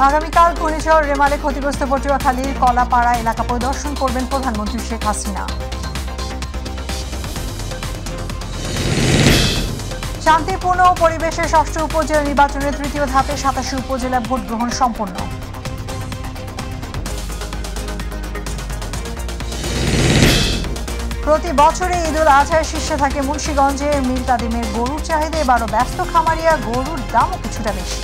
আগামীকাল ঘূর্ণিঝড় রেমালে ক্ষতিগ্রস্ত পটুয়াখালীর কলাপাড়া এলাকা পরিদর্শন করবেন প্রধানমন্ত্রী শেখ হাসিনা। শান্তিপূর্ণ পরিবেশে ষষ্ঠ উপজেলা নির্বাচনের তৃতীয় ধাপে ৮৭ উপজেলা ভোট গ্রহণ সম্পন্ন। প্রতি বছরে ঈদুল আজহায় শীর্ষে থাকে মুন্সিগঞ্জের মীর কাদিমের গরুর চাহিদা, এবারও ব্যস্ত খামারিয়া, গরুর দামও কিছুটা বেশি।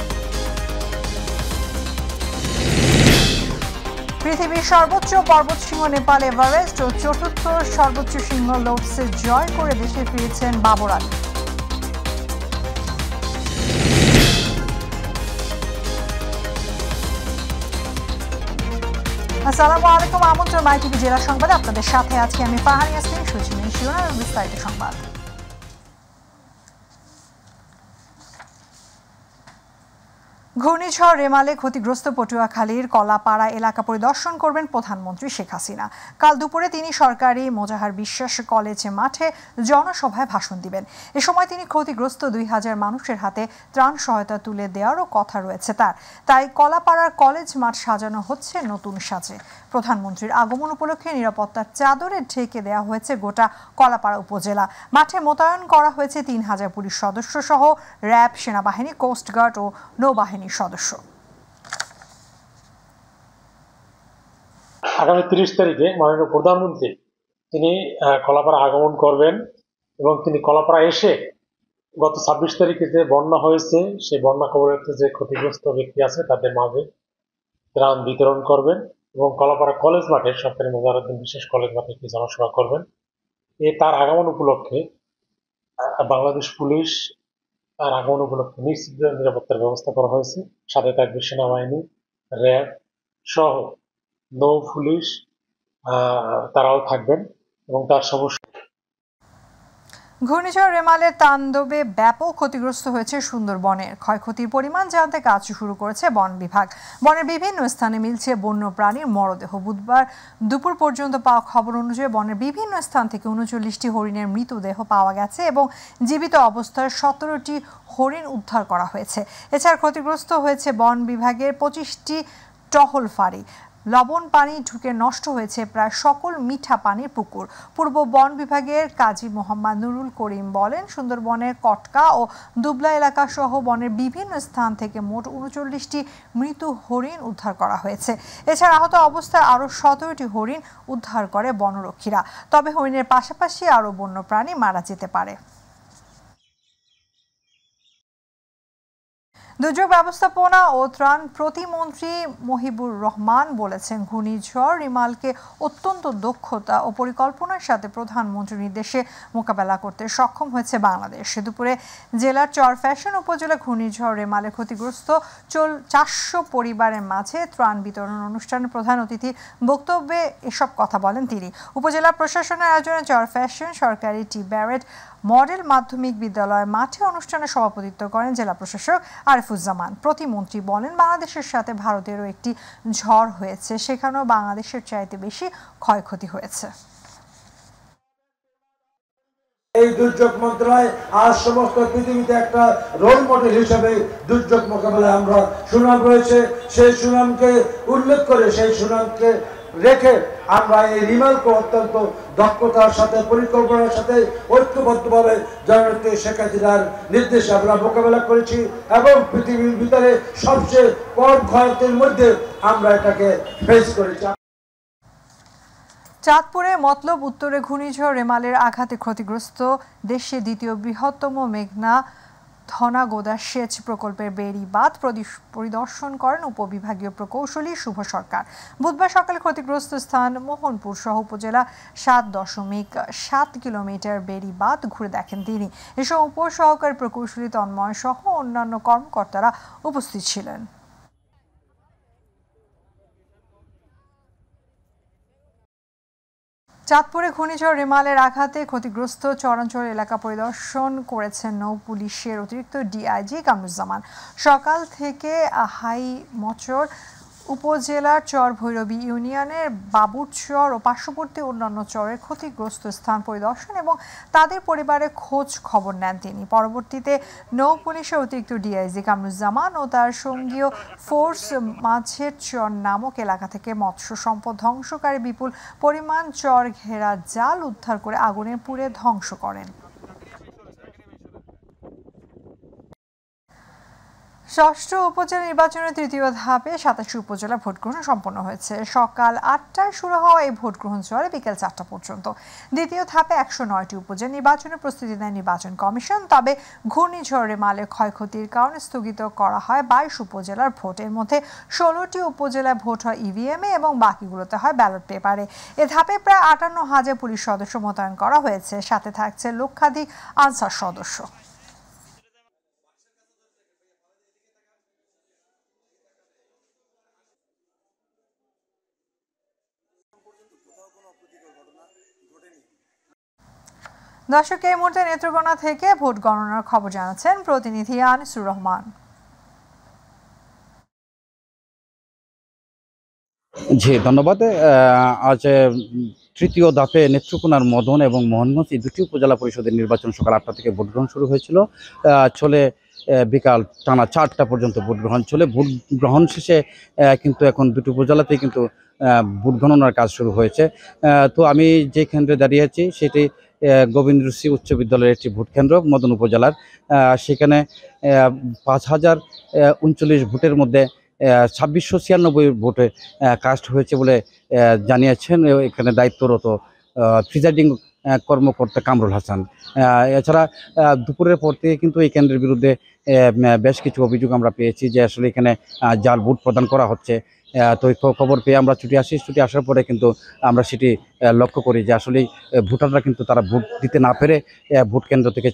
পৃথিবীর সর্বোচ্চ পর্বতশৃঙ্গ নেপাল এভারেস্ট ও চতুর্থ সর্বোচ্চ শৃঙ্গ লোটসে জয় করে দেশে ফিরেছেন বাবর আলী। আসসালামু আলাইকুম, আমন্ত্রণ মাইটিভি জেলা সংবাদে আপনাদের সাথে আজকে আমি ফাহান ইয়াসমিন। শুনছিলেন শিরোনাম বিস্তারিত সংবাদ। ঘূর্ণিঝড় রেমালে ক্ষতিগ্রস্ত পটুয়াখালীর কলাপাড়া এলাকা পরিদর্শন করবেন প্রধানমন্ত্রী শেখ হাসিনা। কাল দুপুরে তিনি সরকারি মোজাহার বিশ্বাস কলেজ মাঠে জনসভায় ভাষণ দিবেন। এ সময় তিনি ক্ষতিগ্রস্ত ২,০০০ মানুষের হাতে ত্রাণ সহায়তা তুলে দেওয়ারও কথা রয়েছে তাই কলাপাড়ার কলেজ মাঠ সাজানো হচ্ছে নতুন সাজে। প্রধানমন্ত্রীর আগমন উপলক্ষে নিরাপত্তার চাদরে ঢেকে দেওয়া হয়েছে গোটা কলাপাড়া উপজেলা। মাঠে মোতায়েন করা হয়েছে ৩,০০০ পুলিশ সদস্য সহ র্যাব, সেনাবাহিনী, কোস্টগার্ড ও নৌবাহিনীর সদস্য। আগামী ৩০ তারিখে মাননীয় প্রধানমন্ত্রী তিনি কলাপাড়া আগমন করবেন এবং তিনি কলাপাড়া এসে গত ২৬ তারিখে যে বন্যা হয়েছে সেই বন্যা কবলিত যে ক্ষতিগ্রস্ত ব্যক্তি আছে তাদের মাঝে ত্রাণ বিতরণ করবেন এবং কলাপাড়া কলেজ মাঠে, সরকারি মোজাহারউদ্দিন বিশেষ কলেজ মাঠে একটি জনসভা করবেন। তার আগমন উপলক্ষে বাংলাদেশ পুলিশ তার আগমন উপলক্ষে নিশ্চিত নিরাপত্তার ব্যবস্থা করা হয়েছে। সাথে থাকবে সেনাবাহিনী, র্যাব সহ নৌ পুলিশ, তারাও থাকবেন এবং তার সমস্যা। ঘূর্ণিঝড় রেমালের তাণ্ডবে ব্যাপক ক্ষতিগ্রস্ত হয়েছে সুন্দরবনের। ক্ষয়ক্ষতির পরিমাণ জানতে কাজ শুরু করেছে বন বিভাগ। বনের বিভিন্ন স্থানে মিলছে বন্য প্রাণীর মরদেহ। বুধবার দুপুর পর্যন্ত পাওয়া খবর অনুযায়ী বনের বিভিন্ন স্থান থেকে ৩৯টি হরিণের মৃতদেহ পাওয়া গেছে এবং জীবিত অবস্থায় ১৭টি হরিণ উদ্ধার করা হয়েছে। এছাড়া ক্ষতিগ্রস্ত হয়েছে বন বিভাগের ২৫টি টহল ফাঁড়ি। লবণ পানি ঢুকে নষ্ট হয়েছে প্রায় সকল মিঠা পানির পুকুর। পূর্ব বন বিভাগের কাজী মোহাম্মদ নুরুল করিম বলেন, সুন্দরবনের কটকা ও দুবলা এলাকা সহ বনের বিভিন্ন স্থান থেকে মোট ৩৯টি মৃত হরিণ উদ্ধার করা হয়েছে। এছাড়া আহত অবস্থায় আরও ১৭টি হরিণ উদ্ধার করে বনরক্ষীরা। তবে হরিণের পাশাপাশি আরও বন্য প্রাণী মারা যেতে পারে। দুর্যোগ ব্যবস্থাপনা ও ত্রাণ প্রতিমন্ত্রী মহিবুর রহমান বলেছেন, ঘূর্ণিঝড় রিমালকে অত্যন্ত দক্ষতা ও পরিকল্পনার সাথে প্রধানমন্ত্রীর নির্দেশে মোকাবেলা করতে সক্ষম হয়েছে বাংলাদেশ। দুপুরে জেলার চরফ্যাশন উপজেলা ঘূর্ণিঝড় রেমালে ক্ষতিগ্রস্ত ৪০০ পরিবারের মাঝে ত্রাণ বিতরণ অনুষ্ঠানে প্রধান অতিথির বক্তব্যে এসব কথা বলেন তিনি। উপজেলা প্রশাসনের আয়োজনে চরফ্যাশন সরকারি টি ব্যারেট মডেল মাধ্যমিক বিদ্যালয় মাঠে অনুষ্ঠানে সভাপতিত্ব করেন জেলা প্রশাসক আরিফুজ্জামান। প্রতিমন্ত্রী বলেন, বাংলাদেশের সাথে ভারতেরও একটি ঝড় হয়েছে, সেখানেও বাংলাদেশের চাইতে বেশি ক্ষয়ক্ষতি হয়েছে। এই দুর্যোগ মন্ত্রণালয় আজ সমস্ত পৃথিবীতে একটা রোল মডেল হিসেবে দুর্যোগ মোকাবেলায় আমরা সুনাম রয়েছে, সেই সুনামকে উল্লেখ করে সেই সুনামকে রেখে আমরা এই রিমালকে অত্যন্ত দক্ষতার সাথে, পরিকল্পনার সাথে ঐক্যবদ্ধভাবে জননেত্রী শেখ হাসিনার নির্দেশে আমরা মোকাবেলা করেছি এবং পৃথিবীর ভিতরে সবচেয়ে কম ক্ষয়ক্ষতির মধ্যে আমরা এটাকে ফেস করেছি। চাঁদপুরে মতলব উত্তরে ঘূর্ণিঝড় রেমালের আঘাতে ক্ষতিগ্রস্ত দেশে দ্বিতীয় বৃহত্তম মেঘনা ধনাগোদা সেচ প্রকল্পের বেড়ি বাঁধ পরিদর্শন করেন উপবিভাগীয় প্রকৌশলী শুভ সরকার। বুধবার সকালে ক্ষতিগ্রস্ত স্থান মোহনপুর সহ উপজেলা ৭.৭ কিলোমিটার বেড়ি বাঁধ ঘুরে দেখেন তিনি। এসব উপসহকারী প্রকৌশলী তন্ময় সহ অন্যান্য কর্মকর্তারা উপস্থিত ছিলেন। চাঁদপুরে ঘূর্ণিঝড় রেমালের আঘাতে ক্ষতিগ্রস্ত চরাঞ্চল এলাকা পরিদর্শন করেছেন নৌ পুলিশের অতিরিক্ত ডিআইজি কামরুজ্জামান। সকাল থেকে হাই মচর উপজেলার চর ভৈরবী ইউনিয়নের বাবুরচর ও পার্শ্ববর্তী অন্যান্য চরের ক্ষতিগ্রস্ত স্থান পরিদর্শন এবং তাদের পরিবারের খোঁজ খবর নেন তিনি। পরবর্তীতে নৌ পুলিশের অতিরিক্ত ডিআইজি কামরুজ্জামান ও তার সঙ্গীয় ফোর্স মাঝের চর নামক এলাকা থেকে মৎস্য সম্পদ ধ্বংসকারী বিপুল পরিমাণ চর ঘেরা জাল উদ্ধার করে আগুনে পুড়ে ধ্বংস করেন। ষষ্ঠ উপজেলা নির্বাচনের তৃতীয় ধাপে 27 উপজেলা ভোটগ্রহণ সম্পন্ন হয়েছে। সকাল 8টায় শুরু হওয়া এই ভোটগ্রহণ চলে বিকেল 4টা পর্যন্ত। দ্বিতীয় ধাপে 109টি উপজেলা নির্বাচনের প্রস্তুতি নেয় নির্বাচন কমিশন। তবে ঘূর্ণিঝড় রেমালের ক্ষয়ক্ষতির কারণে স্থগিত করা হয় 22 উপজেলার ভোট। এর মধ্যে 16টি উপজেলায় ভোট হয় ইভিএমে এবং বাকিগুলোতে হয় ব্যালট পেপারে। এ ধাপে প্রায় 58,000 পুলিশ সদস্য মোতায়েন করা হয়েছে, সাথে থাকছে লক্ষাধিক আনসার সদস্য। দর্শক, এই মুহূর্তে নেত্রকোনা থেকে ভোট গণনার খবর জানাচ্ছেন প্রতিনিধি আনিসুর রহমান। জি ধন্যবাদ। আজ তৃতীয় ধাপে নেত্রকোনার মদন এবং মোহনগঞ্জ এই দুটি উপজেলা পরিষদের নির্বাচন সকাল 8টা থেকে ভোট গ্রহণ শুরু হয়েছিল। চলে বিকাল টানা 4টা পর্যন্ত ভোট গ্রহণ চলে। ভোট গ্রহণ শেষে কিন্তু এখন দুটি উপজেলাতেই কিন্তু ভোট গণনার কাজ শুরু হয়েছে। তো আমি যে কেন্দ্রে দাঁড়িয়ে আছি সেটি গোবিন্দ শ্রী উচ্চ বিদ্যালয়ের একটি ভোট কেন্দ্র মদন উপজেলার। সেখানে 5,039 ভোটের মধ্যে 2696 ভোটে কাস্ট হয়েছে বলে জানিয়েছেন এখানে দায়িত্বরত প্রিজাইডিং কর্মকর্তা কামরুল হাসান। এছাড়া দুপুরের পর থেকে কিন্তু এই কেন্দ্রের বিরুদ্ধে বেশ কিছু অভিযোগ আমরা পেয়েছি যে আসলে এখানে জাল ভোট প্রদান করা হচ্ছে। তো খবর পেয়ে আমরা ছুটে আসার পরে কিন্তু আমরা সেটি লক্ষ্য করি যে আসলে ভোটাররা কিন্তু তারা ভোট দিতে না পেরে ভোট কেন্দ্র থেকে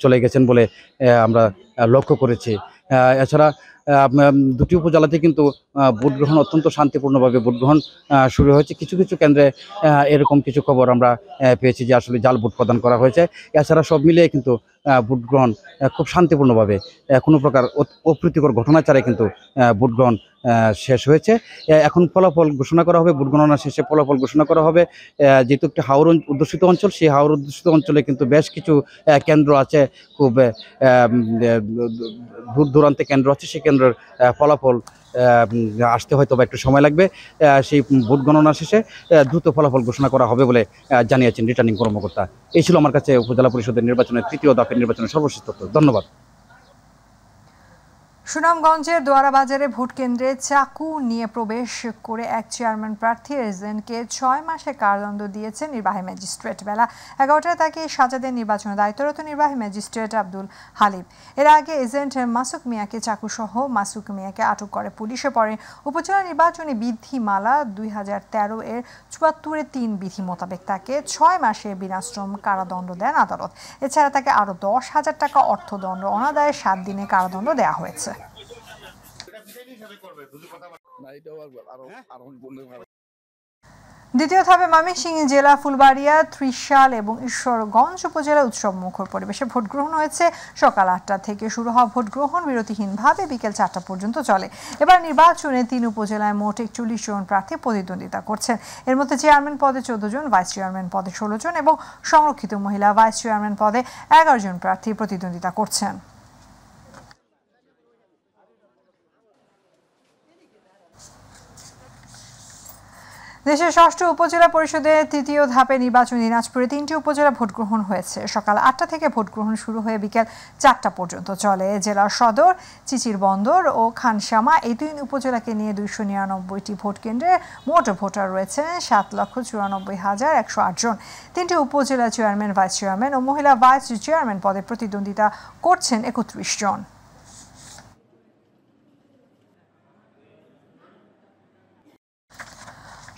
চলে গেছেন বলে আমরা লক্ষ্য করেছি। এছাড়া দুটি উপজেলাতে কিন্তু ভোট গ্রহণ অত্যন্ত শান্তিপূর্ণভাবে ভোট গ্রহণ শুরু হয়েছে। কিছু কিছু কেন্দ্রে এরকম কিছু খবর আমরা পেয়েছি যে আসলে জাল ভোট প্রদান করা হয়েছে। এছাড়া সব মিলিয়ে কিন্তু ভোট গ্রহণ খুব শান্তিপূর্ণভাবে কোনো প্রকার অপ্রীতিকর ঘটনা ছাড়াই কিন্তু ভোট গ্রহণ শেষ হয়েছে। এখন ফলাফল ঘোষণা করা হবে, ভোট গণনা শেষে ফলাফল ঘোষণা করা হবে। যেহেতু একটি হাওর অধ্যুষিত অঞ্চল, সেই হাওর অধ্যুষিত অঞ্চলে কিন্তু বেশ কিছু কেন্দ্র আছে, খুব দূর দূরান্তে কেন্দ্র আছে। সেই কেন্দ্রের ফলাফল আসতে হয়তো বা একটু সময় লাগবে। সেই ভোট গণনা শেষে দ্রুত ফলাফল ঘোষণা করা হবে বলে জানিয়েছেন রিটার্নিং কর্মকর্তা। এই ছিল আমার কাছে উপজেলা পরিষদের নির্বাচনের তৃতীয় ধাপের নির্বাচনের সর্বশেষ তথ্য। ধন্যবাদ। সুনামগঞ্জের দোয়ারা বাজারে ভোট কেন্দ্রে চাকু নিয়ে প্রবেশ করে এক চেয়ারম্যান প্রার্থীর এজেন্টকে 6 মাসের কারাদণ্ড দিয়েছে নির্বাহী ম্যাজিস্ট্রেট। বেলা 11টায় তাকে সাজা দেন নির্বাচনে দায়িত্বরত নির্বাহী ম্যাজিস্ট্রেট আব্দুল হালিম। এর আগে এজেন্ট মাসুক মিয়াকে চাকুসহ মাসুক মিয়াকে আটক করে পুলিশে। পরে উপজেলা নির্বাচনী বিধিমালা 2013 এর 74-3 বিধি মোতাবেক তাকে 6 মাসের বিনাশ্রম কারাদণ্ড দেন আদালত। এছাড়া তাকে আরও 10,000 টাকা অর্থদণ্ড, অনাদায়ে 7 দিনের কারাদণ্ড দেওয়া হয়েছে। দ্বিতীয় ধাপে ময়মনসিংহ জেলা ফুলবাড়িয়া, ত্রিশাল এবং ঈশ্বরগঞ্জ উপজেলা উৎসব মুখর পরিবেশে ভোট গ্রহণ হয়েছে। সকাল 8টা থেকে শুরু হওয়া ভোট গ্রহণ বিরতিহীনভাবে বিকেল 4টা পর্যন্ত চলে। এবার নির্বাচনে 3 উপজেলায় মোট 41 জন প্রার্থী প্রতিদ্বন্দ্বিতা করছেন। এর মধ্যে চেয়ারম্যান পদে 14 জন, ভাইস চেয়ারম্যান পদে 16 জন এবং সংরক্ষিত মহিলা ভাইস চেয়ারম্যান পদে 11 জন প্রার্থী প্রতিদ্বন্দ্বিতা করছেন। দেশের ষষ্ঠ উপজেলা পরিষদের তৃতীয় ধাপে নির্বাচন দিনাজপুরে 3টি উপজেলা ভোট গ্রহণ হয়েছে। সকাল 8টা থেকে ভোট গ্রহণ শুরু হয়ে বিকেল 4টা পর্যন্ত চলে। জেলার সদর, চিচির বন্দর ও খানসামা এই 3 উপজেলাকে নিয়ে 299টি ভোট কেন্দ্রে মোট ভোটার রয়েছেন 7,94,108 জন। 3টি উপজেলা চেয়ারম্যান, ভাইস চেয়ারম্যান ও মহিলা ভাইস চেয়ারম্যান পদে প্রতিদ্বন্দ্বিতা করছেন 31 জন।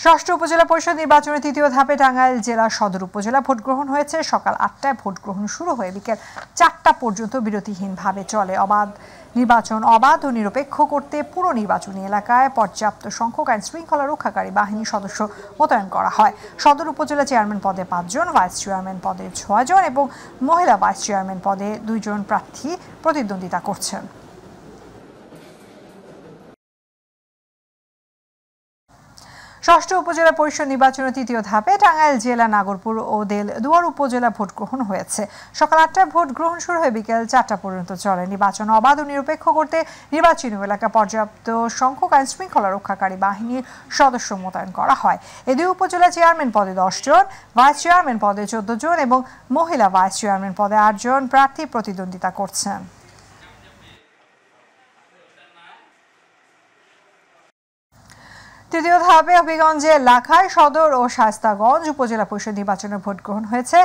ষষ্ঠ উপজেলা পরিষদ নির্বাচনের তৃতীয় ধাপে টাঙ্গাইল জেলা সদর উপজেলা ভোট গ্রহণ হয়েছে। সকাল 8টায় ভোট গ্রহণ শুরু হয়ে বিকেল 4টা পর্যন্ত বিরতিহীনভাবে চলে। নির্বাচন অবাধ ও নিরপেক্ষ করতে পুরো নির্বাচনী এলাকায় পর্যাপ্ত সংখ্যক আইন শৃঙ্খলা রক্ষাকারী বাহিনীর সদস্য মোতায়েন করা হয়। সদর উপজেলা চেয়ারম্যান পদে 5 জন, ভাইস চেয়ারম্যান পদে 6 জন এবং মহিলা ভাইস চেয়ারম্যান পদে 2 জন প্রার্থী প্রতিদ্বন্দ্বিতা করছেন। ষষ্ঠ উপজেলা পরিষদ নির্বাচনের তৃতীয় ধাপে টাঙ্গাইল জেলা নাগরপুর ও দেলদুয়ার উপজেলা ভোট গ্রহণ হয়েছে। সকাল ৮টায় ভোট গ্রহণ শুরু হয়ে বিকেল ৪টা পর্যন্ত চলে। নির্বাচন অবাধ ও নিরপেক্ষ করতে নির্বাচনী এলাকা পর্যাপ্ত সংখ্যক আইন শৃঙ্খলা রক্ষাকারী বাহিনীর সদস্য মোতায়েন করা হয়। এই দুই উপজেলা চেয়ারম্যান পদে 10 জন, ভাইস চেয়ারম্যান পদে 14 জন এবং মহিলা ভাইস চেয়ারম্যান পদে 8 জন প্রার্থী প্রতিদ্বন্দ্বিতা করছেন। তৃতীয় ধাপে হবিগঞ্জে লাখাই সদর ও শায়েস্তাগঞ্জ উপজেলা পরিষদ নির্বাচনের ভোট গ্রহণ হয়েছে।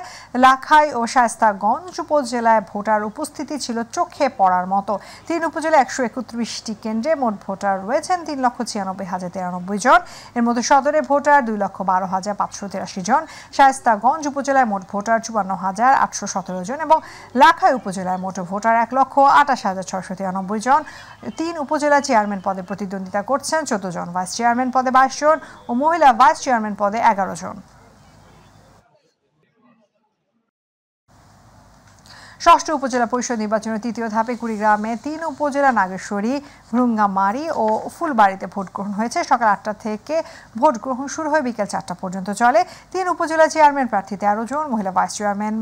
লাখাই ও শায়েস্তাগঞ্জ উপজেলায় ভোটার উপস্থিতি ছিল চোখে পড়ার মতো। 3 উপজেলায় 131টি কেন্দ্রে মোট ভোটার রয়েছেন 3,96,093 জন। এর মধ্যে সদরে ভোটার 2,12,583 জন, শায়েস্তাগঞ্জ উপজেলায় মোট ভোটার 54,817 জন এবং লাখাই উপজেলায় মোট ভোটার 1,28,693 জন। 3 উপজেলা চেয়ারম্যান পদে প্রতিদ্বন্দ্বিতা করছেন 14 জন, ভাইস চেয়ারম্যান পদে 22 জন ও মহিলা ভাইস চেয়ারম্যান পদে 11 জন। ষষ্ঠ উপজেলা পরিষদ নির্বাচনের তৃতীয় ধাপে কুড়িগ্রামে 3 উপজেলা নাগেশ্বরী, ভ্রুঙ্গামারী ও ফুলবাড়িতে ভোট গ্রহণ হয়েছে। সকাল 8টা থেকে ভোট গ্রহণ শুরু হয়ে বিকেল 4টা পর্যন্ত চলে। 3 উপজেলা চেয়ারম্যান প্রার্থী 13 জন, মহিলা ভাইস চেয়ারম্যান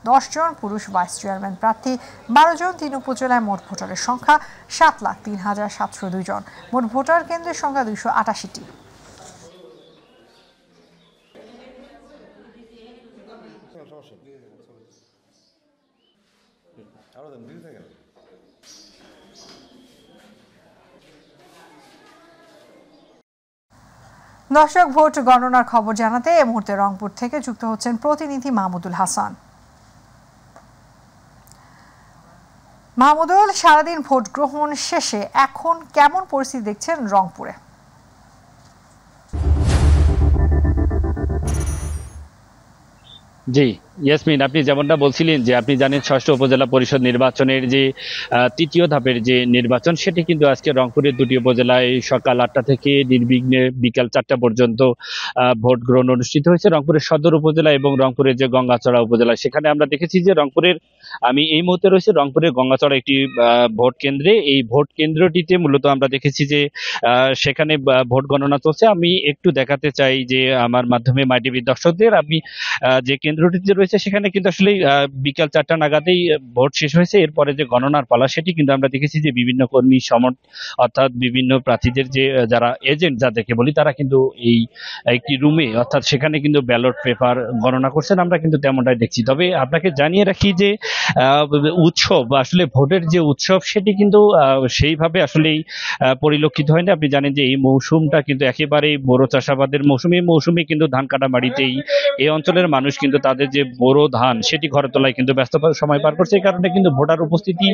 10 জন, পুরুষ ভাইস চেয়ারম্যান প্রার্থী 12 জন। 3 উপজেলায় মোট ভোটারের সংখ্যা 7,03,702 জন। মোট ভোটার কেন্দ্রের সংখ্যা 288টি। দর্শক, ভোট গণনার খবর জানাতে এই মুহূর্তে রংপুর থেকে যুক্ত হচ্ছেন প্রতিনিধি মাহমুদুল হাসান। মাহমুদুল, সারাদিন ভোট গ্রহণ শেষে এখন কেমন পরিস্থিতি দেখছেন রংপুরে? জি ইয়াসমিন, আপনি যেমনটা বলছিলেন যে আপনি জানেন ষষ্ঠ উপজেলা পরিষদ নির্বাচনের যে তৃতীয় ধাপের যে নির্বাচন সেটি কিন্তু আজকে রংপুরের 2টি উপজেলায় সকাল 8টা থেকে নির্বিঘ্নে বিকাল 4টা পর্যন্ত ভোট গ্রহণ অনুষ্ঠিত হয়েছে। রংপুরের সদর উপজেলা এবং রংপুরের যে গঙ্গাচড়া উপজেলা, সেখানে আমরা দেখেছি যে আমি এই মুহূর্তে রয়েছে রংপুরের গঙ্গাচড়া একটি ভোট কেন্দ্রে। এই ভোট কেন্দ্রটিতে মূলত আমরা দেখেছি যে সেখানে ভোট গণনা চলছে। আমি একটু দেখাতে চাই যে আমার মাধ্যমে মাই টিভির দর্শকদের, আমি যে কেন্দ্রটিতে রয়েছে সেখানে কিন্তু আসলে বিকাল 4টা নাগাদেই ভোট শেষ হয়েছে। এরপরে যে গণনার পালা সেটি কিন্তু আমরা দেখেছি যে বিভিন্ন কর্মী অর্থাৎ বিভিন্ন প্রার্থীদের যে যারা এজেন্ট যাদেরকে বলি, তারা কিন্তু এই একটি রুমে অর্থাৎ সেখানে কিন্তু ব্যালট পেপার গণনা করছেন। আমরা কিন্তু তেমনটাই দেখছি। তবে আপনাকে জানিয়ে রাখি যে উৎসব আসলে ভোটের যে উৎসব সেটি কিন্তু সেইভাবে আসলেই পরিলক্ষিত হয়নি। আপনি জানেন যে এই মৌসুমটা কিন্তু একেবারেই বোরো চাষাবাদের মৌসুম। এই মৌসুমে কিন্তু ধান কাটা বাড়িতেই এই অঞ্চলের মানুষ কিন্তু তাদের যে বোরো ধান সেটি ঘরে তোলায় কিন্তু ব্যস্ত সময় পার করছে। এই কারণে কিন্তু ভোটার উপস্থিতি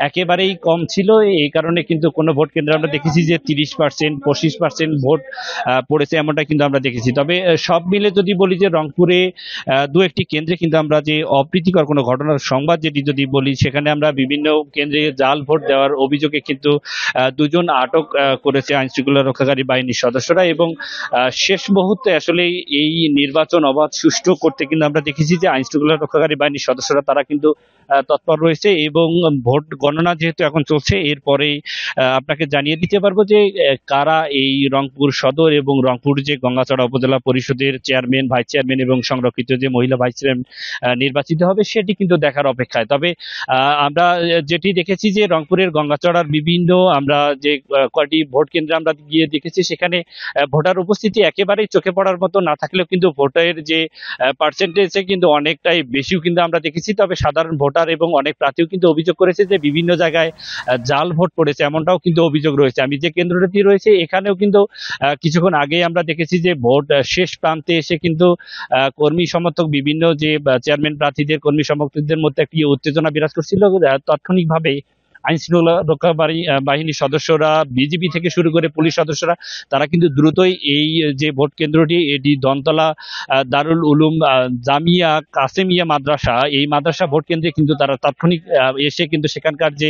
একেবারেই কম ছিল। এই কারণে কিন্তু কোনো ভোট কেন্দ্রে আমরা দেখেছি যে 30%, 25% ভোট পড়েছে, এমনটা কিন্তু আমরা দেখেছি। তবে সব মিলে যদি বলি যে রংপুরে 2-1টি কেন্দ্রে কিন্তু আমরা যে অপ্রীতিকর কোনো ঘটনার সংবাদ যেটি যদি বলি, সেখানে আমরা বিভিন্ন কেন্দ্রে জাল ভোট দেওয়ার অভিযোগে কিন্তু 2 জন আটক করেছে আইন শৃঙ্খলা রক্ষাকারী বাহিনীর সদস্যরা এবং শেষ মুহূর্তে আসলে এই নির্বাচন অবাধ সুষ্ঠু করতে কিন্তু আমরা দেখেছি যে আইন শৃঙ্খলা রক্ষাকারী বাহিনীর সদস্যরা তারা কিন্তু তৎপর রয়েছে এবং ভোট গণনা যেহেতু এখন চলছে, এরপরেই আপনাকে জানিয়ে দিতে পারবো যে কারা এই রংপুর সদর এবং রংপুর যে গঙ্গাচড়া উপজেলা পরিষদের চেয়ারম্যান, ভাইস চেয়ারম্যান এবং সংরক্ষিত যে মহিলা ভাইস চেয়ারম্যান নির্বাচিত হবে সেটি কিন্তু দেখার অপেক্ষায়। তবে আমরা যেটি দেখেছি যে রংপুরের গঙ্গাচড়ার বিভিন্ন আমরা যে কয়টি ভোট কেন্দ্রে আমরা গিয়ে দেখেছি, সেখানে ভোটার উপস্থিতি একেবারেই চোখে পড়ার মতো না থাকলেও কিন্তু ভোটের যে পার্সেন্টেজে কিন্তু অনেকটাই বেশিও কিন্তু আমরা দেখেছি। তবে সাধারণ ভোটার এবং অনেক প্রার্থীও কিন্তু অভিযোগ করেছে যে বিভিন্ন জায়গায় জাল ভোট পড়েছে, এমনটাও কিন্তু অভিযোগ রয়েছে। আমি যে কেন্দ্রটি রয়েছে এখানেও কিন্তু কিছুক্ষণ আগে আমরা দেখেছি যে ভোট শেষ প্রান্তে এসে কিন্তু কর্মী সমর্থক বিভিন্ন যে চেয়ারম্যান প্রার্থীদের কর্মী সমর্থকদের মধ্যে একটি উত্তেজনা বিরাজ করছিল। তাৎক্ষণিকভাবে আইন শৃঙ্খলা রক্ষাকারী বাহিনীর সদস্যরা, বিজিবি থেকে শুরু করে পুলিশ সদস্যরা তারা কিন্তু দ্রুতই এই যে ভোট কেন্দ্রটি, এটি দমতলা দারুল উলুম জামিয়া কাসেমিয়া মাদ্রাসা, এই মাদ্রাসা ভোট কেন্দ্রে কিন্তু তারা তাৎক্ষণিক এসে কিন্তু সেখানকার যে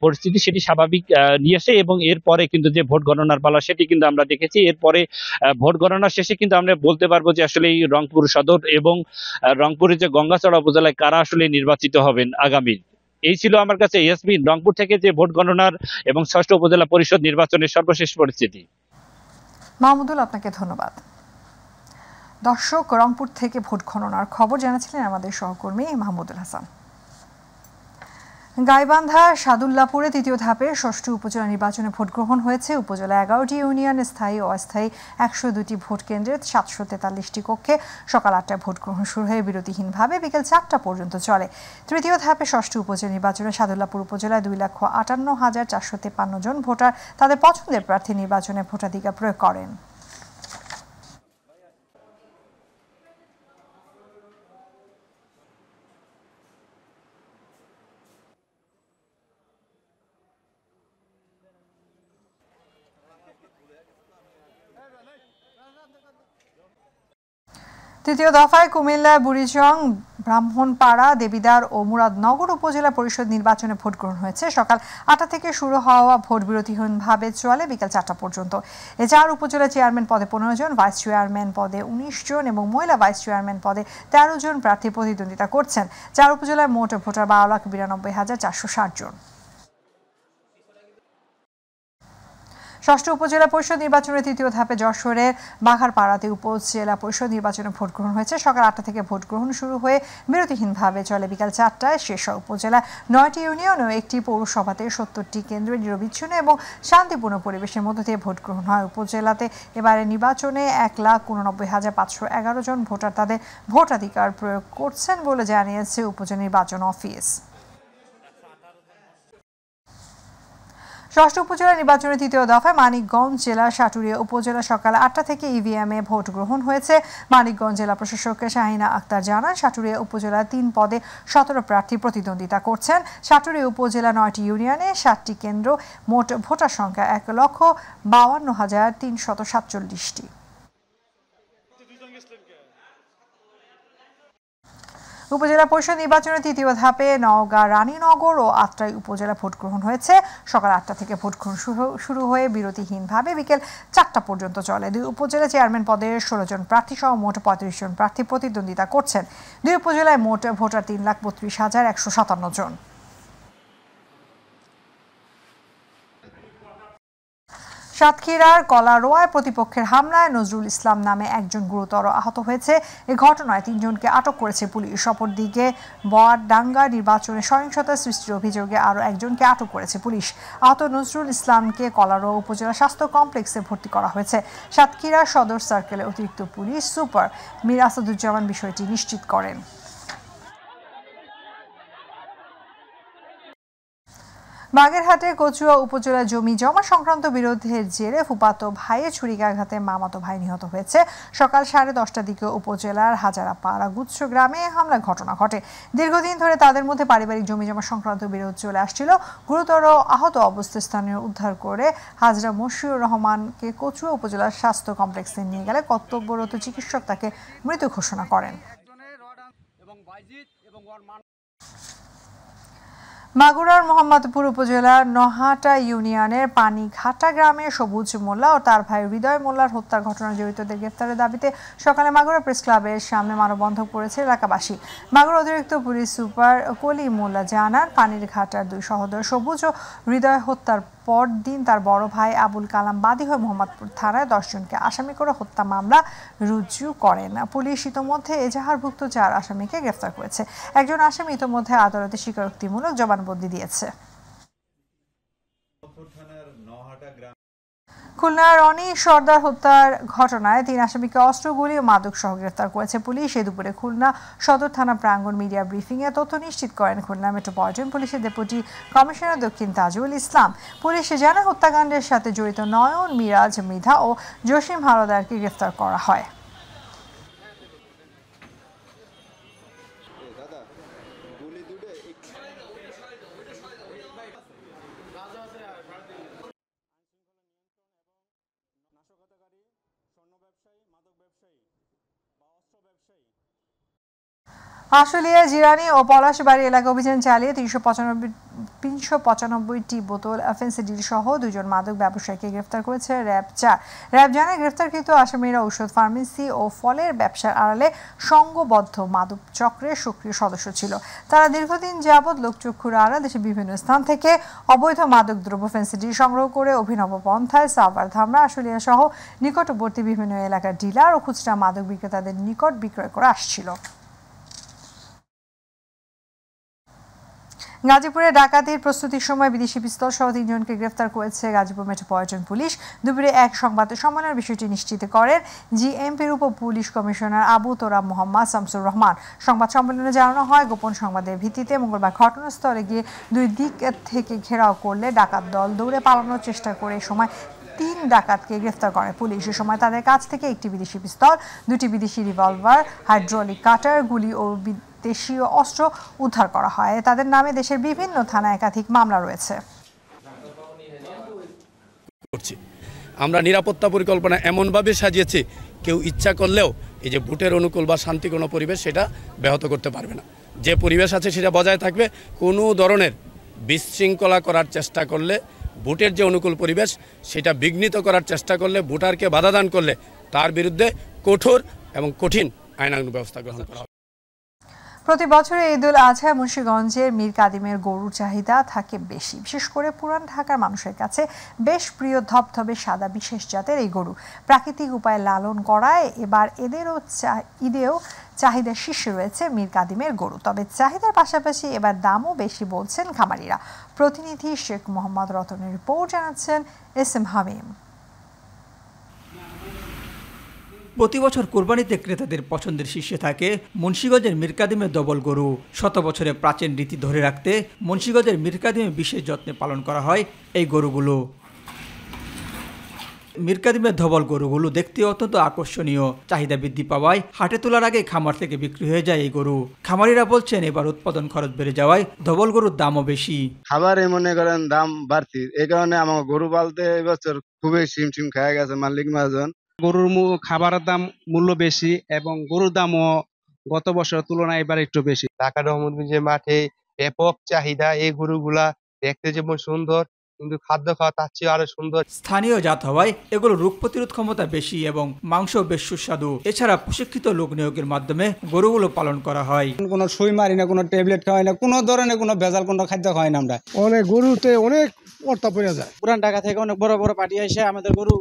পরিস্থিতি সেটি স্বাভাবিক নিয়ে আসে এবং এরপরে কিন্তু যে ভোট গণনার পালা সেটি কিন্তু আমরা দেখেছি। এরপরে ভোট গণনা শেষে কিন্তু আমরা বলতে পারবো যে আসলে এই রংপুর সদর এবং রংপুরের যে গঙ্গাচড়া উপজেলায় কারা আসলে নির্বাচিত হবেন আগামী। এই ছিল আমার কাছে ইয়াসমিন রংপুর থেকে যে ভোট গণনার এবং ষষ্ঠ উপজেলা পরিষদ নির্বাচনের সর্বশেষ পরিস্থিতি। মাহমুদুল, আপনাকে ধন্যবাদ। দর্শক, রংপুর থেকে ভোট গণনার খবর জানাচ্ছিলেন আমাদের সহকর্মী মাহমুদুল হাসান। গাইবান্ধা সাদুল্লাপুরে তৃতীয় ধাপে ষষ্ঠ উপজেলা নির্বাচনে ভোট গ্রহণ হয়েছে। উপজেলা 11টি ইউনিয়ন, স্থায়ী ও অস্থায়ী 102টি ভোট কেন্দ্রে 743টি কক্ষে সকাল 8টায় ভোট গ্রহণ শুরু হয়ে বিরতিহীনভাবে বিকেল 4টা পর্যন্ত চলে। তৃতীয় ধাপে ষষ্ঠ উপজেলা নির্বাচনে সাদুল্লাপুর উপজেলায় 2,58,453 জন ভোটার তাদের পছন্দের প্রার্থী নির্বাচনে ভোটাধিকার প্রয়োগ করেন। তৃতীয় দফায় কুমিল্লা, বুড়িচং, ব্রাহ্মণপাড়া, দেবিদ্বার ও মুরাদনগর উপজেলা পরিষদ নির্বাচনে ভোট গ্রহণ হয়েছে। সকাল 8টা থেকে শুরু হওয়া ভোট বিরতিহীনভাবে চলে বিকেল 4টা পর্যন্ত। এ 4 উপজেলা চেয়ারম্যান পদে 15 জন, ভাইস চেয়ারম্যান পদে 19 জন এবং মহিলা ভাইস চেয়ারম্যান পদে 13 জন প্রার্থী প্রতিদ্বন্দ্বিতা করছেন। 4 উপজেলায় মোট ভোটার 12,92,460 জন। ষষ্ঠ উপজেলা পরিষদ নির্বাচনের তৃতীয় ধাপে যশোরের বাঘারপাড়াতে উপজেলা পরিষদ নির্বাচনে ভোট গ্রহণ হয়েছে। সকাল 8টা থেকে ভোট গ্রহণ শুরু হয়ে বিরতিহীনভাবে চলে বিকাল 4টায় শেষ হয়। উপজেলা 9টি ইউনিয়ন ও একটি পৌরসভাতে 70টি কেন্দ্রে নিরবিচ্ছিন্ন এবং শান্তিপূর্ণ পরিবেশের মধ্য দিয়ে ভোট গ্রহণ হয়। উপজেলাতে এবারে নির্বাচনে 1,89,511 জন ভোটার তাদের ভোটাধিকার প্রয়োগ করছেন বলে জানিয়েছে উপজেলা নির্বাচন অফিস। ষষ্ঠ উপজেলা নির্বাচনের তৃতীয় দফায় মানিকগঞ্জ জেলার সাটুরিয়া উপজেলা সকাল 8টা থেকে ইভিএমে ভোট গ্রহণ হয়েছে। মানিকগঞ্জ জেলা প্রশাসক শাহিনা আক্তার জানান, সাটুরিয়া উপজেলার 3 পদে 17 প্রার্থী প্রতিদ্বন্দ্বিতা করছেন। সাটুরিয়া উপজেলা 9টি ইউনিয়নে 7টি কেন্দ্র, মোট ভোটার সংখ্যা 1,52,347টি। উপজেলা পরিষদ নির্বাচনের তৃতীয় ধাপে নওগাঁ, রানীনগর ও আত্রাই উপজেলা ভোট গ্রহণ হয়েছে। সকাল 8টা থেকে ভোট গ্রহণ শুরু হয়ে বিরতিহীনভাবে বিকেল 4টা পর্যন্ত চলে। 2 উপজেলা চেয়ারম্যান পদে 16 জন প্রার্থী সহ মোট 35 জন প্রার্থী প্রতিদ্বন্দ্বিতা করছেন। 2 উপজেলায় মোট ভোটার 3,32,157 জন। সাতক্ষীরার কলারোয়ায় প্রতিপক্ষের হামলায় নজরুল ইসলাম নামে একজন গুরুতর আহত হয়েছে। এ ঘটনায় 3 জনকে আটক করেছে পুলিশ। অপরদিকে বোয়ারডাঙ্গা নির্বাচনে সহিংসতা সৃষ্টির অভিযোগে আরও একজনকে আটক করেছে পুলিশ। আহত নজরুল ইসলামকে কলারোয়া উপজেলা স্বাস্থ্য কমপ্লেক্সে ভর্তি করা হয়েছে। সাতক্ষীরা সদর সার্কেলের অতিরিক্ত পুলিশ সুপার মীর আসাদুজ্জামান বিষয়টি নিশ্চিত করেন। বাগেরহাটে কচুয়া উপজেলা জমি জমা সংক্রান্ত বিরোধের জেরে ফুফাতো ভাইয়ের ছুরিকাঘাতে মামাতো ভাই নিহত হয়েছে। সকাল 10:30টার দিকে উপজেলার হাজারাপাড়া গুচ্ছ গ্রামে হামলার ঘটনা ঘটে। দীর্ঘদিন ধরে তাদের মধ্যে পারিবারিক জমি জমা সংক্রান্ত বিরোধ চলে আসছিল। গুরুতর আহত অবস্থায় স্থানীয় উদ্ধার করে হাজরা মশিউর রহমানকে কচুয়া উপজেলার স্বাস্থ্য কমপ্লেক্সে নিয়ে গেলে কর্তব্যরত চিকিৎসক তাকে মৃত ঘোষণা করেন। মাগুরার মোহাম্মদপুর উপজেলার নহাটা ইউনিয়নের পানিঘাটা গ্রামে সবুজ মোল্লা ও তার ভাই হৃদয় মোল্লার হত্যার ঘটনায় জড়িতদের গ্রেফতারের দাবিতে সকালে মাগুরা প্রেস ক্লাবের সামনে মানববন্ধন করেছে এলাকাবাসী। মাগুরা অতিরিক্ত পুলিশ সুপার কলি মোল্লা জানান, পানিরঘাটার 2 সহোদর সবুজ ও হৃদয় হত্যার পরদিন তার বড় ভাই আবুল কালাম বাদী হয়ে মোহাম্মদপুর থানায় 10 জনকে আসামি করে হত্যা মামলা রুজু করেন। পুলিশ ইতোমধ্যে এজাহারভুক্ত 4 আসামিকে গ্রেফতার করেছে। একজন আসামি ইতোমধ্যে আদালতে স্বীকারোক্তিমূলক জবানবন্দি দিয়েছে। খুলনার রনি সর্দার হত্যার ঘটনায় 3 আসামিকে অস্ত্র, গুলি ও মাদক সহ গ্রেফতার করেছে পুলিশ। এ দুপুরে খুলনা সদর থানা প্রাঙ্গণ মিডিয়া ব্রিফিংয়ে তথ্য নিশ্চিত করেন খুলনা মেট্রোপলিটন পুলিশের ডেপুটি কমিশনার দক্ষিণ তাজুল ইসলাম। পুলিশ জানায়, হত্যাকাণ্ডের সাথে জড়িত নয়ন, মিরাজ, মৃধা ও জসিম হাওলাদারকে গ্রেফতার করা হয়। আশুলিয়া জিরানি ও পলাশবাড়ি এলাকা অভিযান চালিয়ে 395টি বোতল ফেন্সিডিল সহ 2 জন মাদক ব্যবসায়ীকে গ্রেফতার করেছে র্যাব 4। র্যাব জানায় গ্রেফতারকৃত আসামিরা ঔষধ ফার্মেসি ও ফলের ব্যবসার আড়ালে সংঘবদ্ধ মাদক চক্রের সক্রিয় সদস্য ছিল। তারা দীর্ঘদিন যাবৎ লোকচক্ষুর আড়ালে দেশের বিভিন্ন স্থান থেকে অবৈধ মাদক দ্রব্য ফেন্সিডিল সংগ্রহ করে অভিনব পন্থায় সাভার, ধামরা, আশুলিয়া সহ নিকটবর্তী বিভিন্ন এলাকার ডিলার ও খুচরা মাদক বিক্রেতাদের নিকট বিক্রয় করে আসছিল। গাজীপুরে ডাকাতির প্রস্তুতির সময় বিদেশি পিস্তল সহ 3 জনকে গ্রেফতার করেছে গাজীপুর মেট্রোপলিটন পুলিশ। দুপুরে এক সংবাদ সম্মেলনের বিষয়টি নিশ্চিত করেন জিএমপির উপ পুলিশ কমিশনার আবু তোরাব মোহাম্মদ শামসুর রহমান। সংবাদ সম্মেলনে জানানো হয়, গোপন সংবাদের ভিত্তিতে মঙ্গলবার ঘটনাস্থলে গিয়ে 2 দিক থেকে ঘেরাও করলে ডাকাত দল দৌড়ে পালানোর চেষ্টা করে সময় 3 ডাকাতকে গ্রেফতার করে পুলিশ। এ সময় তাদের কাছ থেকে একটি বিদেশি পিস্তল, 2টি বিদেশি রিভলভার, হাইড্রোলিক কাটার, গুলি ও দেশীয় অস্ত্র উদ্ধার করা হয়। তাদের নামে দেশের বিভিন্ন থানায় একাধিক মামলা রয়েছে। আমরা নিরাপত্তা পরিকল্পনা এমনভাবে সাজিয়েছি, কেউ ইচ্ছা করলেও এই যে ভোটের অনুকূল বা শান্তিপূর্ণ পরিবেশ সেটা ব্যাহত করতে পারবে না। যে পরিবেশ আছে সেটা বজায় থাকবে। কোনো ধরনের বিশৃঙ্খলা করার চেষ্টা করলে, ভোটের যে অনুকূল পরিবেশ সেটা বিঘ্নিত করার চেষ্টা করলে, ভোটারকে বাধাদান করলে তার বিরুদ্ধে কঠোর এবং কঠিন আইনানুগ ব্যবস্থা গ্রহণ করা হবে। প্রতি বছর ঈদুল আজহায় মুন্সিগঞ্জের মীর কাদিমের গরুর চাহিদা থাকে বেশি। বিশেষ করে পুরান ঢাকার মানুষের কাছে বেশ প্রিয় ধবধবে সাদা বিশেষ জাতের এই গরু প্রাকৃতিক উপায়ে লালন করায় এবার ঈদেও চাহিদা শীর্ষে রয়েছে মীর কাদিমের গরু। তবে চাহিদার পাশাপাশি এবার দামও বেশি বলছেন খামারিরা। প্রতিনিধি শেখ মোহাম্মদ রতনের রিপোর্ট, জানাচ্ছেন SM হামিম। প্রতি বছর কোরবানিতে ক্রেতাদের পছন্দের শীর্ষে থাকে মুন্সিগঞ্জের মীর কাদিমের দবল গরু। শত বছরের প্রাচীন রীতি ধরে রাখতে মুন্সিগঞ্জের মীর কাদিমে বিশেষ যত্নে পালন করা হয় এই গরুগুলো। মীর কাদিমের ধবল গরুগুলো দেখতে অত্যন্ত আকর্ষণীয়। চাহিদা বৃদ্ধি পাওয়ায় হাটে তোলার আগে খামার থেকে বিক্রি হয়ে যায় এই গরু। খামারিরা বলছেন এবার উৎপাদন খরচ বেড়ে যাওয়ায় ধবল গরুর দামও বেশি। খাবারে মনে করেন দাম বাড়তি, এই কারণে আমার গরু পালতে এবছর খুবই সিমসিম খেয়ে গেছে মালিক মহাজন। গরুর খাবারের দাম মূল্য বেশি এবং গরুর দামও গত বছরের তুলনায় এবার একটু বেশি। ঢাকা রহমতগঞ্জের মাঠে ব্যাপক চাহিদা। এই গরুগুলা দেখতে যেমন সুন্দর, কিন্তু খাদ্য খাওয়া তার চেয়ে আরো সুন্দর। স্থানীয় জাত হওয়ায় এগুলো রোগ প্রতিরোধ ক্ষমতা বেশি এবং মাংস বেশ সুস্বাদু। এছাড়া প্রশিক্ষিত লোক নিয়োগের মাধ্যমে গরুগুলো পালন করা হয়। কোনো সুই মারি না, কোনো ট্যাবলেট খাওয়াই না, কোনো ধরনের কোনো ভেজাল কোনো খাদ্য খাওয়াই না। আমরা অনেক গরুতে অনেক অর্থ পড়ে যায়। পুরান ঢাকা থেকে অনেক বড় বড় পার্টি এসে আমাদের গরু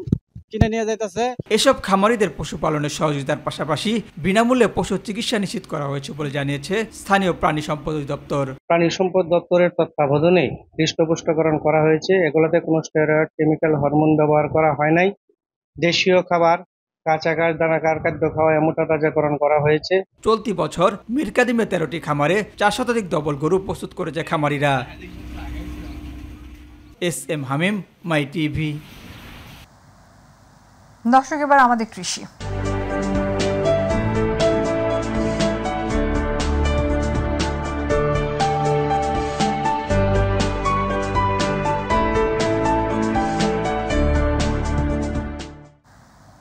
কিনে নিয়ে যাইতেছে। এসব খামারিদের পশুপালনের সহযোগিতার পাশাপাশি বিনামূল্যে পশু চিকিৎসা নিশ্চিত করা হয়েছে বলে জানিয়েছে স্থানীয় প্রাণী সম্পদ দপ্তর। প্রাণী সম্পদ দপ্তরের তত্ত্বাবধানে হৃষ্টপুষ্টকরণ করা হয়েছে। এগুলোতে কোনো স্টেরয়েড, কেমিক্যাল, হরমোন ব্যবহার করা হয় নাই। দেশীয় খাবার, কাঁচা ঘাস, দানাকার খাদ্য খাওয়া মোটা তাজাকরণ করা হয়েছে। চলতি বছর মীর কাদিমে 13টি খামারে 4 শতাধিক ডবল গরু প্রস্তুত করেছে খামারিরা। SM হামিম, মাই টিভি। দর্শক, এবার আমাদের কৃষি।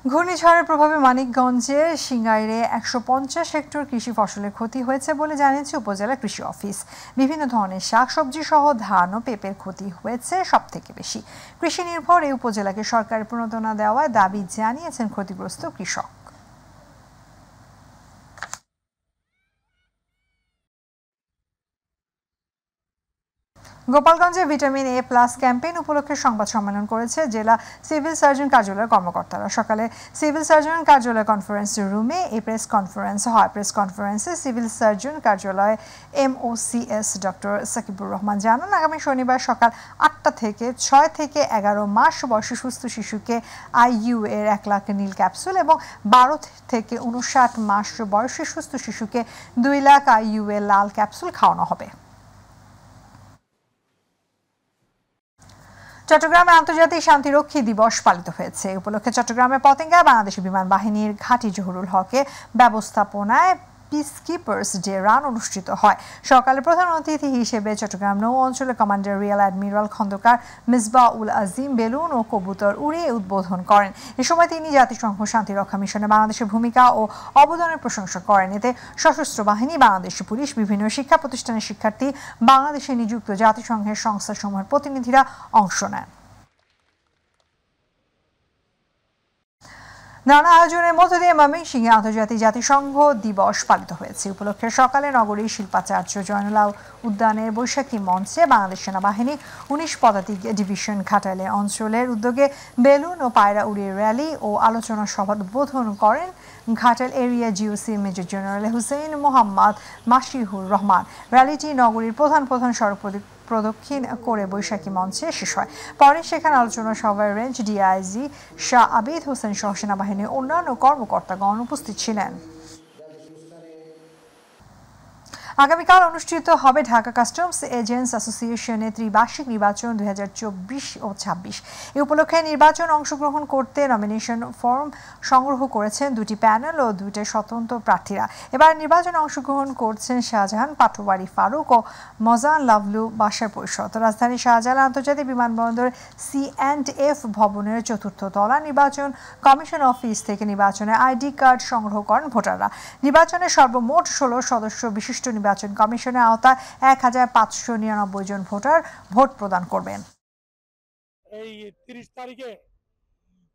ঘূর্ণিঝড়ের প্রভাবে মানিকগঞ্জের সিঙ্গাইরে 150 হেক্টর কৃষি ফসলের ক্ষতি হয়েছে বলে জানিয়েছে উপজেলা কৃষি অফিস। বিভিন্ন ধরনের শাকসবজি সহ ধান ও পেঁপের ক্ষতি হয়েছে সবথেকে বেশি। কৃষি নির্ভর এই উপজেলাকে সরকারি প্রণোদনা দেওয়ার দাবি জানিয়েছেন ক্ষতিগ্রস্ত কৃষক। গোপালগঞ্জে ভিটামিন A+ ক্যাম্পেইন উপলক্ষে সংবাদ সম্মেলন করেছে জেলা সিভিল সার্জন কার্যালয়ের কর্মকর্তারা। সকালে সিভিল সার্জন কার্যালয় কনফারেন্স রুমে এই প্রেস কনফারেন্স হয়। প্রেস কনফারেন্সে সিভিল সার্জন কার্যালয় MOCS ডক্টর সাকিবুর রহমান জানান, আগামী শনিবার সকাল 8টা থেকে 6 থেকে 11 মাস বয়সী সুস্থ শিশুকে IU এর 1 লাখ নীল ক্যাপসুল এবং 12 থেকে 59 মাস বয়সী সুস্থ শিশুকে 2 লাখ IU এর লাল ক্যাপসুল খাওয়ানো হবে। চট্টগ্রামে আন্তর্জাতিক শান্তিরক্ষী দিবস পালিত হয়েছে। উপলক্ষে চট্টগ্রামের পতেঙ্গায় বাংলাদেশ বিমান বাহিনীর ঘাঁটি জহুরুল হকের ব্যবস্থাপনায় পিসকিপার্স ডে রান অনুষ্ঠিত হয়। সকালে প্রধান অতিথি হিসেবে চট্টগ্রাম নৌ অঞ্চলের commander rear admiral Khondkar Misbah Ul Azim বেলুন ও কবুতর উড়িয়ে উদ্বোধন করেন। এ সময় তিনি জাতিসংঘ শান্তিরক্ষা মিশনে বাংলাদেশের ভূমিকা ও অবদানের প্রশংসা করেন। এতে সশস্ত্র বাহিনী, বাংলাদেশ পুলিশ, বিভিন্ন শিক্ষা প্রতিষ্ঠানের শিক্ষার্থী, বাংলাদেশে নিযুক্ত জাতিসংঘের সংস্থাসমূহের প্রতিনিধিরা অংশ নেন। নানা আয়োজনের মধ্য দিয়ে ময়মনসিংহে আন্তর্জাতিক জাতিসংঘ দিবস পালিত হয়েছে। উপলক্ষে সকালে নগরীর শিল্পাচার্য জয়নুলা উদ্যানের বৈশাখী মঞ্চে বাংলাদেশ সেনাবাহিনী 19 পদাতিক ডিভিশন ঘাটাইলের অঞ্চলের উদ্যোগে বেলুন ও পায়রা উড়িয়ে র্যালি ও আলোচনা সভা উদ্বোধন করেন Ghatail area GOC major general Hussain Mohammad Masihur Rahman. র্যালিটি নগরীর প্রধান সড়ক প্রদক্ষিণ করে বৈশাখী মঞ্চে শেষ হয়। পরে সেখানে আলোচনা সভায় রেঞ্জ ডিআইজি শাহ আবিদ হোসেন সহ সেনাবাহিনীর অন্যান্য কর্মকর্তাগণ উপস্থিত ছিলেন। আগামীকাল অনুষ্ঠিত হবে ঢাকা কাস্টমস এজেন্টস অ্যাসোসিয়েশনের ত্রিবার্ষিক নির্বাচন 2024 ও 26। এই উপলক্ষে নির্বাচন অংশগ্রহণ করতে নমিনেশন ফর্ম সংগ্রহ করেছেন 2টি প্যানেল ও 2টি স্বতন্ত্র প্রার্থীরা। এবার নির্বাচনে অংশগ্রহণ করছেন শাহজাহান পাটোয়ারি ফারুক ও মজান লাভলু বাসার পরিষদ। রাজধানীর শাহজালাল আন্তর্জাতিক বিমানবন্দর C&F ভবনের 4th তলা নির্বাচন কমিশন অফিস থেকে নির্বাচনের আইডি কার্ড সংগ্রহ করেন ভোটাররা। নির্বাচনে সর্বমোট 16 সদস্য বিশিষ্ট নির্বাচন কমিশনের আওতায় 1599 জন ভোটার ভোট প্রদান করবেন। এই 30 তারিখে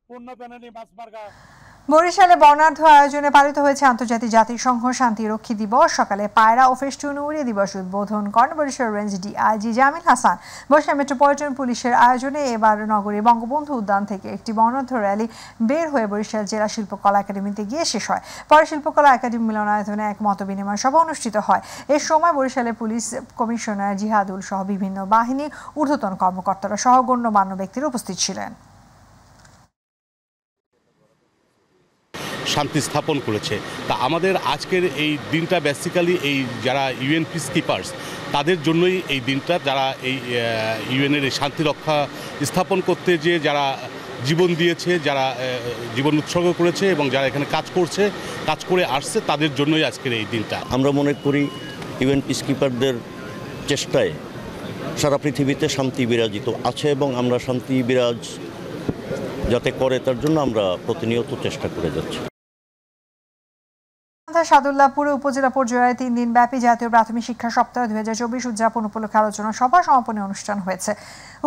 পূর্ণ প্যানেলে মাসমার্কা বরিশালে বর্ণাঢ্য আয়োজনে পালিত হয়েছে আন্তর্জাতিক জাতিসংঘ শান্তিরক্ষী দিবস। সকালে পায়রা ও ফেস্টুন উড়িয়ে দিবস উদ্বোধন করেন Barisal range DIG Jamil Hasan. Barisal metropolitan পুলিশের আয়োজনে এবার নগরীর বঙ্গবন্ধু উদ্যান থেকে একটি বর্ণাঢ্য র্যালি বের হয়ে বরিশাল জেলা শিল্পকলা একাডেমিতে গিয়ে শেষ হয়। পরে শিল্পকলা একাডেমি মিলনায়তনে এক মতবিনিময় সভা অনুষ্ঠিত হয়। এ সময় বরিশালের পুলিশ কমিশনার জিহাদুল সহ বিভিন্ন বাহিনীর ঊর্ধ্বতন কর্মকর্তারা সহ গণ্যমান্য ব্যক্তিরা উপস্থিত ছিলেন। শান্তি স্থাপন করেছে। তা আমাদের আজকের এই দিনটা বেসিক্যালি এই যারা ইউএন পিস কিপার্স তাদের জন্যই এই দিনটা, যারা এই ইউএনের এই শান্তি রক্ষা স্থাপন করতে যে যারা জীবন দিয়েছে, যারা জীবন উৎসর্গ করেছে এবং যারা এখানে কাজ করে আসছে তাদের জন্যই আজকের এই দিনটা। আমরা মনে করি ইউএন পিস কিপারদের চেষ্টায় সারা পৃথিবীতে শান্তি বিরাজিত আছে এবং আমরা শান্তি বিরাজ যাতে করে তার জন্য আমরা প্রতিনিয়ত চেষ্টা করে যাচ্ছি। সাদুল্লাপুর উপজেলা পর্যায়ে 3 দিন ব্যাপী জাতীয় প্রাথমিক শিক্ষা সপ্তাহ 2024 উদযাপন উপলক্ষে আলোচনা সভা সমাপনী অনুষ্ঠান হয়েছে।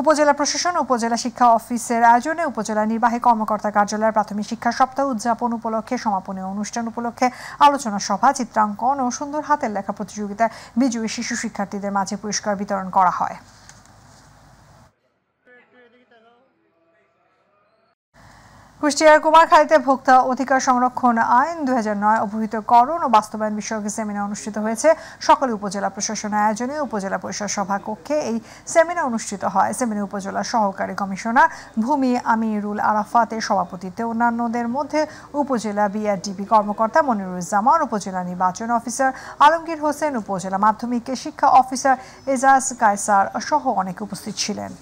উপজেলা প্রশাসন ও উপজেলা শিক্ষা অফিসের আয়োজনে উপজেলা নির্বাহী কর্মকর্তা কার্যালয়ের প্রাথমিক শিক্ষা সপ্তাহ উদযাপন উপলক্ষে সমাপনী অনুষ্ঠান উপলক্ষে আলোচনা সভা, চিত্রাঙ্কন ও সুন্দর হাতের লেখা প্রতিযোগিতায় বিজয়ী শিশু শিক্ষার্থীদের মাঝে পুরস্কার বিতরণ করা হয়। কুষ্টিয়ার কুমারখালীতে ভোক্তা অধিকার সংরক্ষণ আইন 2009 অবহিতকরণ ও বাস্তবায়ন বিষয়ক সেমিনার অনুষ্ঠিত হয়েছে। সকালে উপজেলা প্রশাসনের আয়োজনে উপজেলা পরিষদ সভা কক্ষে এই সেমিনার অনুষ্ঠিত হয়। সেমিনারে উপজেলা সহকারী কমিশনার ভূমি আমিরুল আরাফাতের সভাপতিত্বে অন্যান্যদের মধ্যে উপজেলা বিআরডিপি কর্মকর্তা মনিরুজ্জামান, উপজেলা নির্বাচন অফিসার আলমগীর হোসেন, উপজেলা মাধ্যমিক শিক্ষা অফিসার এজাজ কায়সার সহ অনেকে উপস্থিত ছিলেন।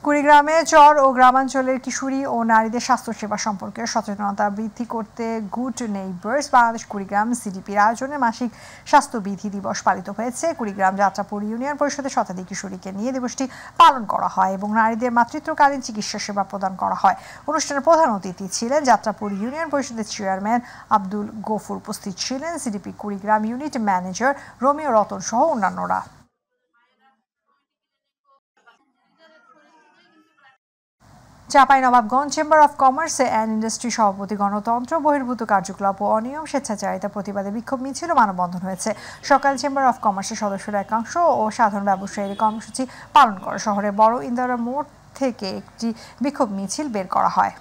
কুড়িগ্রামে চর ও গ্রামাঞ্চলের কিশোরী ও নারীদের স্বাস্থ্যসেবা সম্পর্কে সচেতনতা বৃদ্ধি করতে গুড নেইবার্স বাংলাদেশ কুড়িগ্রাম সিডিপির আয়োজনে মাসিক স্বাস্থ্যবিধি দিবস পালিত হয়েছে। কুড়িগ্রাম যাত্রাপুর ইউনিয়ন পরিষদের শতাধিক কিশোরীকে নিয়ে দিবসটি পালন করা হয় এবং নারীদের মাতৃত্বকালীন চিকিৎসা সেবা প্রদান করা হয়। অনুষ্ঠানের প্রধান অতিথি ছিলেন যাত্রাপুর ইউনিয়ন পরিষদের চেয়ারম্যান আব্দুল গফুর। উপস্থিত ছিলেন CDP Kurigram unit manager Romeo Ratan সহ অন্যান্যরা। Chapainawabganj chamber of commerce and industry সভাপতি গণতন্ত্র বহির্ভূত কার্যকলাপ ও অনিয়ম স্বেচ্ছাচারিতা প্রতিবাদে বিক্ষোভ মিছিল ও মানববন্ধন হয়েছে। সকালে চেম্বার অফ কমার্সের সদস্যরা একাংশ ও সাধারণ ব্যবসায়ীর কর্মসূচি পালন করে শহরের বড় ইন্দিরা মোড় থেকে একটি বিক্ষোভ মিছিল বের করা হয়।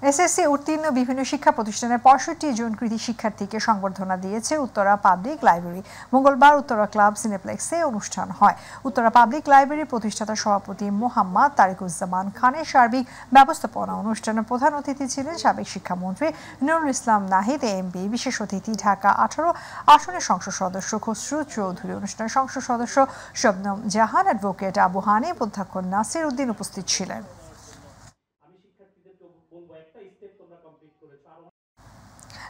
এসএসসি উত্তীর্ণ বিভিন্ন শিক্ষা প্রতিষ্ঠানের ৬৫ জন কৃতি শিক্ষার্থীকে সংবর্ধনা দিয়েছে উত্তরা পাবলিক লাইব্রেরি। মঙ্গলবার উত্তরা ক্লাব সিনেপ্লেক্সে অনুষ্ঠান হয়। উত্তরা পাবলিক লাইব্রেরির প্রতিষ্ঠাতা সভাপতি মোহাম্মদ তারিকুজ্জামান খানের সার্বিক ব্যবস্থাপনা অনুষ্ঠানের প্রধান অতিথি ছিলেন সাবেক শিক্ষামন্ত্রী নুরুল ইসলাম নাহিদ এমপি, বিশেষ অতিথি ঢাকা ১৮ আসনের সংসদ সদস্য খসরু চৌধুরী, অনুষ্ঠানের সংসদ সদস্য শবনম জাহান, অ্যাডভোকেট আবু হানিফ, অধ্যক্ষ নাসির উদ্দিন উপস্থিত ছিলেন।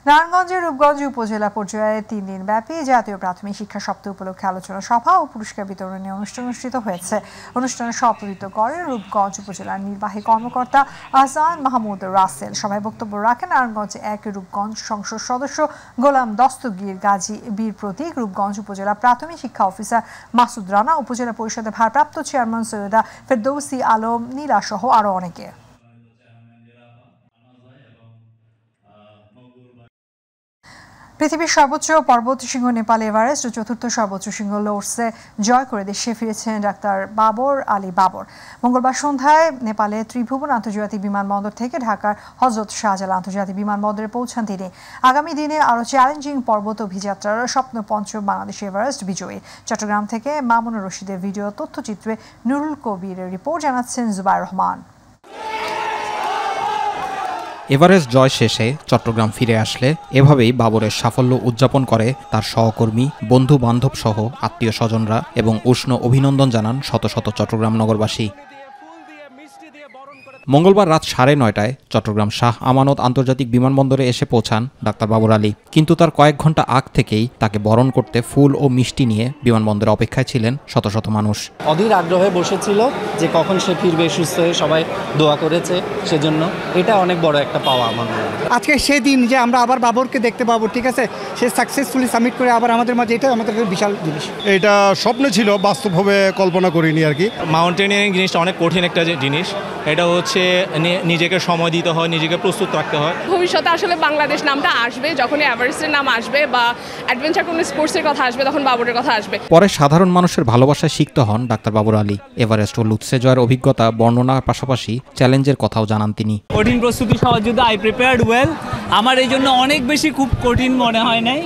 নারায়ণগঞ্জের রূপগঞ্জ উপজেলা পর্যায়ে ৩ দিন ব্যাপী জাতীয় প্রাথমিক শিক্ষা সপ্তাহ উপলক্ষে আলোচনা সভা ও পুরস্কার বিতরণী অনুষ্ঠান অনুষ্ঠিত হয়েছে। অনুষ্ঠানে সভাপতিত্ব করেন রূপগঞ্জ উপজেলার নির্বাহী কর্মকর্তা আহসান মাহমুদ রাসেল। সভায় বক্তব্য রাখেন নারায়ণগঞ্জ ১ রূপগঞ্জ সংসদ সদস্য গোলাম দস্তগীর গাজী, বীর প্রতীক রূপগঞ্জ উপজেলা প্রাথমিক শিক্ষা অফিসার মাসুদ রানা, উপজেলা পরিষদের ভারপ্রাপ্ত চেয়ারম্যান সৈয়দা ফেরদৌসী আলম নীলা সহ আরও অনেকে। পৃথিবীর সর্বোচ্চ পর্বত শৃঙ্গ নেপাল এভারেস্ট ও চতুর্থ সর্বোচ্চ শৃঙ্গ লোর্সে জয় করে দেশে ফিরেছেন ডাক্তার বাবর আলী বাবর। মঙ্গলবার সন্ধ্যায় নেপালে ত্রিভুবন আন্তর্জাতিক বিমানবন্দর থেকে ঢাকার হজরত শাহজালাল আন্তর্জাতিক বিমানবন্দরে পৌঁছান তিনি। আগামী দিনে আরও চ্যালেঞ্জিং পর্বত অভিযাত্রার স্বপ্ন পঞ্চম বাংলাদেশ এভারেস্ট বিজয়ী। চট্টগ্রাম থেকে মামুনুর রশিদের ভিডিও তথ্যচিত্রে নুরুল কবিরের রিপোর্ট, জানাচ্ছেন জুবাইর রহমান। এভারেস্ট জয় শেষে চট্টগ্রাম ফিরে আসলে এভাবেই বাবরের সাফল্য উদযাপন করে তার সহকর্মী, বন্ধু বান্ধব সহ আত্মীয় স্বজনরা এবং উষ্ণ অভিনন্দন জানান শত শত চট্টগ্রাম নগরবাসী। মঙ্গলবার রাত ৯:৩০টায় চট্টগ্রাম শাহ আমানত আন্তর্জাতিক বিমানবন্দরে এসে পৌঁছান ডাক্তার বাবর আলী। কিন্তু তার কয়েক ঘন্টা আগ থেকেই তাকে বরণ করতে ফুল ও মিষ্টি নিয়ে বিমানবন্দরে অপেক্ষায় ছিলেন শত শত মানুষ। অধীর আগ্রহে বসেছিল যে কখন সে ফিরবে, সুস্থ হয়ে সবাই দোয়া করেছে, সেজন্য এটা অনেক বড় একটা পাওয়া আমার মনে হয়। আজকে সেই দিন যে আমরা আবার বাবরকে দেখতে পাবো, ঠিক আছে, সে সাকসেসফুলি সাবমিট করে আবার আমাদের মাঝে, এটা আমাদের বিশাল জিনিস। এটা স্বপ্ন ছিল, বাস্তবভাবে কল্পনা করিনি আর কি। মাউন্টেনিয়ারিং জিনিসটা অনেক কঠিন একটা জিনিস। এটা হচ্ছে নিজেকে সময় দিতে হয়, নিজেকে প্রস্তুত রাখতে হয়। ভবিষ্যতে আসলে বাংলাদেশ নামটা আসবে, যখন এভারেস্টের নাম আসবে বা অ্যাডভেঞ্চার কোনো স্পোর্টসের কথা আসবে, তখন বাবরের কথা আসবে। পরে সাধারণ মানুষের ভালোবাসায় সিক্ত হন ডাক্তার বাবর আলী। এভারেস্ট ও লুৎসে জয়ের অভিজ্ঞতা বর্ণনার পাশাপাশি চ্যালেঞ্জের কথাও জানান তিনি। কঠিন প্রস্তুতি সবার যুদ্ধ আই প্রিপেয়ার্ড ওয়েল। আমার এই জন্য অনেক বেশি খুব কঠিন মনে হয় নাই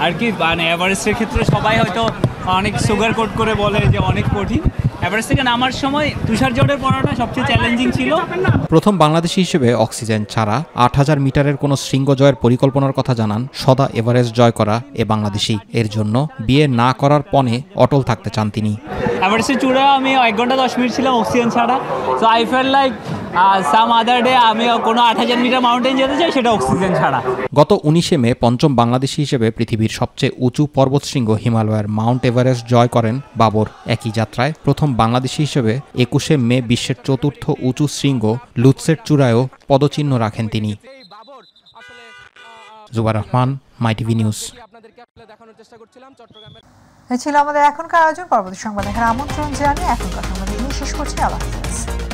আর কি। মানে এভারেস্টের ক্ষেত্রে সবাই হয়তো অনেক সুগার কোট করে বলে যে অনেক কঠিন। এভারেস্ট থেকে নামার সময় তুষার ঝড়ের পড়াটা সবচেয়ে চ্যালেঞ্জিং ছিল। প্রথম বাংলাদেশি হিসেবে অক্সিজেন ছাড়া ৮০০০ মিটারের কোনো শৃঙ্গ জয়ের পরিকল্পনার কথা জানান সদা এভারেস্ট জয় করা এ বাংলাদেশি। এর জন্য বিয়ে না করার পণে অটল থাকতে চান তিনি। এভারেস্টের চূড়া আমি ১ ঘন্টা ১০ মিনিট ছিলাম অক্সিজেন ছাড়া। So I fail like some other day আমি কোনো ৮০০০ মিটার মাউন্টেন যেতে চাই, সেটা অক্সিজেন ছাড়া। গত ১৯শে মে পঞ্চম বাংলাদেশি হিসেবে পৃথিবীর সবচেয়ে উঁচু পর্বতশৃঙ্গ হিমালয়ের মাউন্ট এভারেস্ট জয় করেন বাবর। একই যাত্রায় প্রথম বাংলাদেশি হিসেবে ২১শে মে বিশ্বের চতুর্থ উঁচু শৃঙ্গ লুৎসের চূড়ায়ও পদচিহ্ন রাখেন তিনি। জুবাইর রহমান, মাই টিভি নিউজ। এ ছিল আমাদের এখনকার আয়োজন। পরবর্তী সংবাদ দেখার আমন্ত্রণ জানিয়ে এখনকার সংবাদ শেষ করছি। আল্লাহ হাফেজ।